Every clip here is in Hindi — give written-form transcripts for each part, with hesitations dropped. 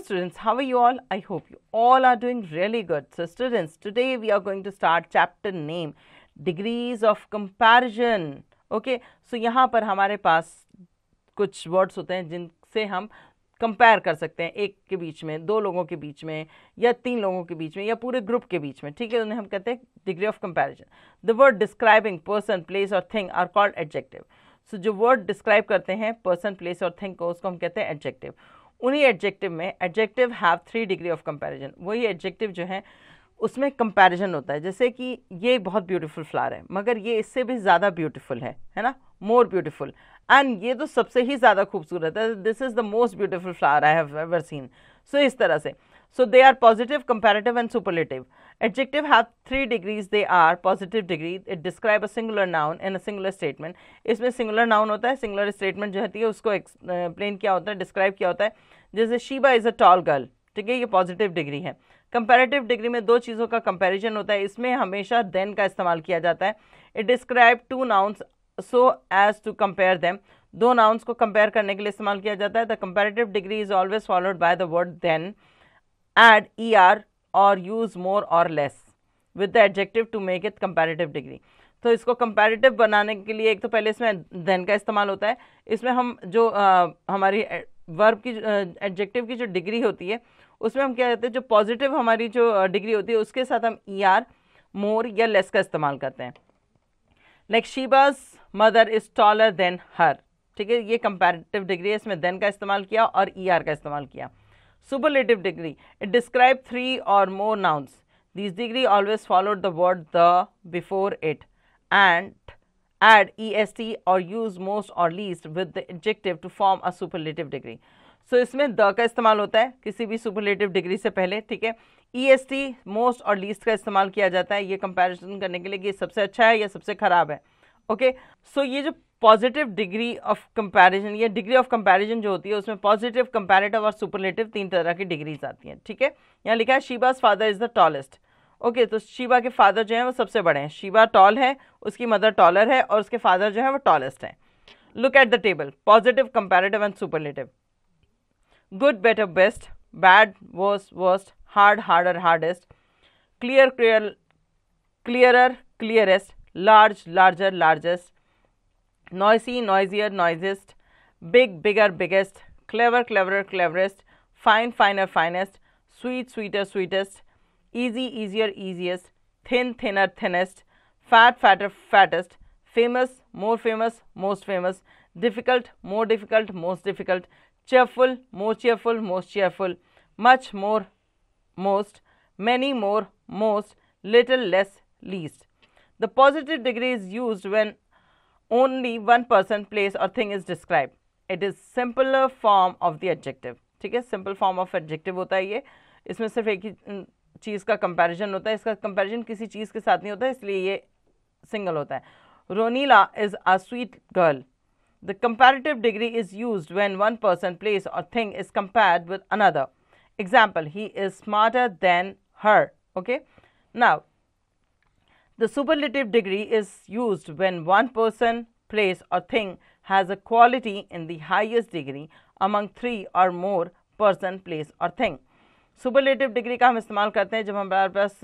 students, how are you all? I hope you all are doing really good. So students, today we are going to start chapter name degrees of comparison. Okay, so यहाँ पर हमारे पास कुछ वर्ड्स होते हैं जिनसे हम कंपेयर कर सकते हैं, एक के बीच में, दो लोगों के बीच में, या तीन लोगों के बीच में, या पूरे ग्रुप के बीच में. ठीक है, उन्हें हम कहते हैं degree of comparison. The word describing person, place और थिंग आर कॉल्ड एडजेक्टिव. सो जो वर्ड डिस्क्राइब करते हैं पर्सन, प्लेस और थिंग को, उसको हम कहते हैं एडजेक्टिव. उन्हीं एडजेक्टिव में adjective have 3 degree of comparison. वही एडजेक्टिव जो है उसमें कंपैरिजन होता है. जैसे कि ये बहुत ब्यूटीफुल फ्लावर है, मगर ये इससे भी ज़्यादा ब्यूटीफुल है ना, मोर ब्यूटीफुल. एंड ये तो सबसे ही ज़्यादा खूबसूरत है. This is the most beautiful flower I have ever seen. So इस तरह से. So they are positive, comparative and superlative. Adjective have 3 degrees. They are positive degree. It describe a singular noun in a singular statement. इसमें singular noun होता है, singular statement जो होती है उसको explain किया होता है, describe किया होता है. जैसे Shiba is a tall girl. ठीक है, ये positive degree है. Comparative degree में दो चीज़ों का comparison होता है. इसमें हमेशा then का इस्तेमाल किया जाता है. It describe 2 nouns so as to compare them. दो nouns को compare करने के लिए इस्तेमाल किया जाता है. The comparative degree is always followed by the word then. Add er or use more or less with the adjective to make it comparative degree. तो इसको comparative बनाने के लिए एक तो पहले इसमें then का इस्तेमाल होता है. इसमें हम जो हमारी verb की adjective की जो डिग्री होती है उसमें हम क्या कहते हैं, जो पॉजिटिव हमारी जो डिग्री होती है उसके साथ हम er, more या less का इस्तेमाल करते हैं. Like Shiba's mother is taller than her. ठीक है, ये comparative डिग्री है, इसमें then का इस्तेमाल किया और er का इस्तेमाल किया. Superlative degree. It describes 3 or more nouns. These degree always followed the word the before it and add est or use most or least with the adjective to form a superlative degree. So इसमें the का इस्तेमाल होता है किसी भी superlative degree से पहले. ठीक है, est, most और least का इस्तेमाल किया जाता है ये comparison करने के लिए कि ये सबसे अच्छा है या सबसे खराब है. ओके, सो ये जो पॉजिटिव डिग्री ऑफ कंपैरिजन या डिग्री ऑफ कंपैरिजन जो होती है उसमें पॉजिटिव, कंपैरेटिव और सुपरलेटिव 3 तरह की डिग्रीज आती हैं. ठीक है, यहाँ लिखा है Sheeba's father is the tallest. Okay, तो शीबा के फादर जो हैं वो सबसे बड़े हैं. शीबा टॉल है, उसकी मदर टॉलर है और उसके फादर जो है वो टॉलेस्ट है. Look at the table. Positive, comparative and superlative. Good, better, best. Bad, worst, worst. Hard, harder, hardest. Clear, clear, clearer, clearest. Large, larger, largest. Noisy, noisier, noisiest. Big, bigger, biggest. Clever, cleverer, cleverest. Fine, finer, finest. Sweet, sweeter, sweetest. Easy, easier, easiest. Thin, thinner, thinnest. Fat, fatter, fattest. Famous, more famous, most famous. Difficult, more difficult, most difficult. Cheerful, more cheerful, most cheerful. Much, more, most. Many, more, most. Little, less, least. The positive degree is used when only one person, place or thing is described. It is simpler form of the adjective. ठीक है, simple form of adjective होता है ये. इसमें सिर्फ एक ही चीज़ का comparison होता है, इसका comparison किसी चीज़ के साथ नहीं होता है, इसलिए ये single होता है. Ronila is a sweet girl. The comparative degree is used when one person, place or thing is compared with another. Example, he is smarter than her. Okay, now the superlative degree is used when one person, place or thing has a quality in the highest degree among 3 or more person, place or thing. Superlative degree का हम इस्तेमाल करते हैं जब हमारे पास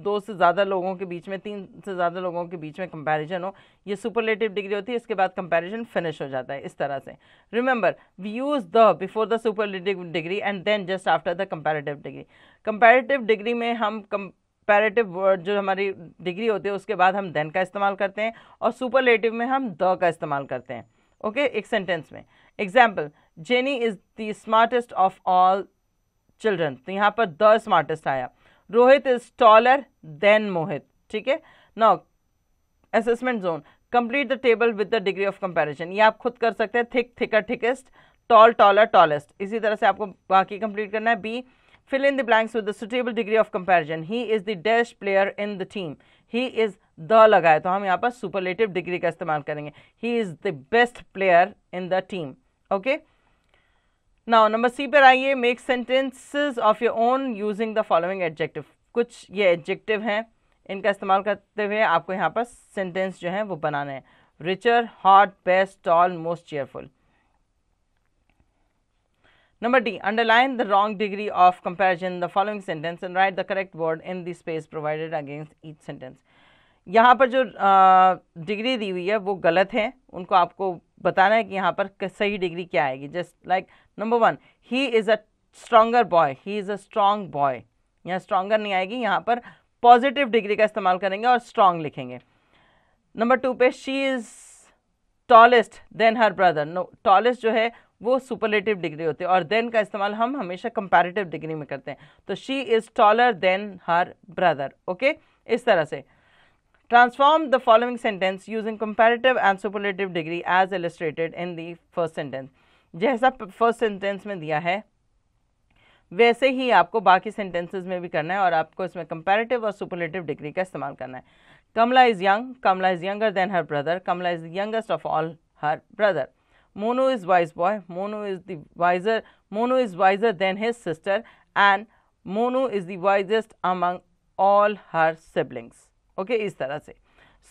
2 से ज़्यादा लोगों के बीच में, 3 से ज़्यादा लोगों के बीच में कंपैरिजन हो. ये सुपरलेटिव डिग्री होती है. इसके बाद कंपैरिजन फिनिश हो जाता है इस तरह से. Remember, we use the before the superlative degree and then just after the comparative degree. Comparative degree में हम कंपैरेटिव वर्ड जो हमारी डिग्री होती है उसके बाद हम देन का इस्तेमाल करते हैं और सुपरलेटिव में हम द का इस्तेमाल करते हैं. ओके, एक सेंटेंस में. Example, Jenny is the smartest of all children. तो यहाँ पर द स्मार्टेस्ट आया. Rohit is taller than Mohit. ठीक है, now assessment zone. Complete the table with the degree of comparison. ये आप खुद कर सकते हैं. Thick, thicker, thickest. Tall, taller, tallest. इसी तरह से आपको बाकी कंप्लीट करना है. B, fill in the blanks with the suitable degree of comparison. He is the dash player in the team. He is the लगा है तो हम यहाँ पर superlative degree का इस्तेमाल करेंगे. He is the best player in the team. Okay. Now number C पर आइए. Make sentences of your own using the following adjective. कुछ ये adjective हैं, इनका इस्तेमाल करते हुए आपको यहाँ पर sentence जो है वो बनाने हैं. Richer, hot, best, tall, most cheerful. Number D, underline the wrong degree of comparison in the following sentence and write the correct word in the space provided against each sentence. यहाँ पर जो डिग्री दी हुई है वो गलत है, उनको आपको बताना है कि यहाँ पर सही डिग्री क्या आएगी. Just like number 1, he is a stronger boy, he is a strong boy. यहाँ स्ट्रॉन्गर नहीं आएगी, यहाँ पर पॉजिटिव डिग्री का इस्तेमाल करेंगे और स्ट्रॉन्ग लिखेंगे. नंबर 2 पे, she is tallest than her brother. No, tallest जो है वो सुपरलेटिव डिग्री होती है और देन का इस्तेमाल हम हमेशा कंपैरेटिव डिग्री में करते हैं. तो she is taller than her brother. Okay, इस तरह से. Transform the following sentence using comparative and superlative degree as illustrated in the first sentence. जैसा फर्स्ट सेंटेंस में दिया है वैसे ही आपको बाकी सेंटेंसेस में भी करना है और आपको इसमें कंपैरेटिव और सुपरलेटिव डिग्री का इस्तेमाल करना है. Kamala is young, Kamala is younger than her brother, Kamala is the youngest of all her brother. Monu is wise boy, Monu is wiser than his sister and Monu is the wisest among all her siblings. Okay, इस तरह से.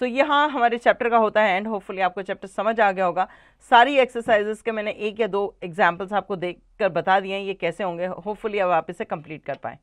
सो यहाँ हमारे चैप्टर का होता है एंड. होपफुली आपको चैप्टर समझ आ गया होगा. सारी एक्सरसाइजेस के मैंने 1 या 2 एग्जाम्पल्स आपको देखकर बता दिए हैं ये कैसे होंगे. होपफुली अब आप इसे कंप्लीट कर पाएँ.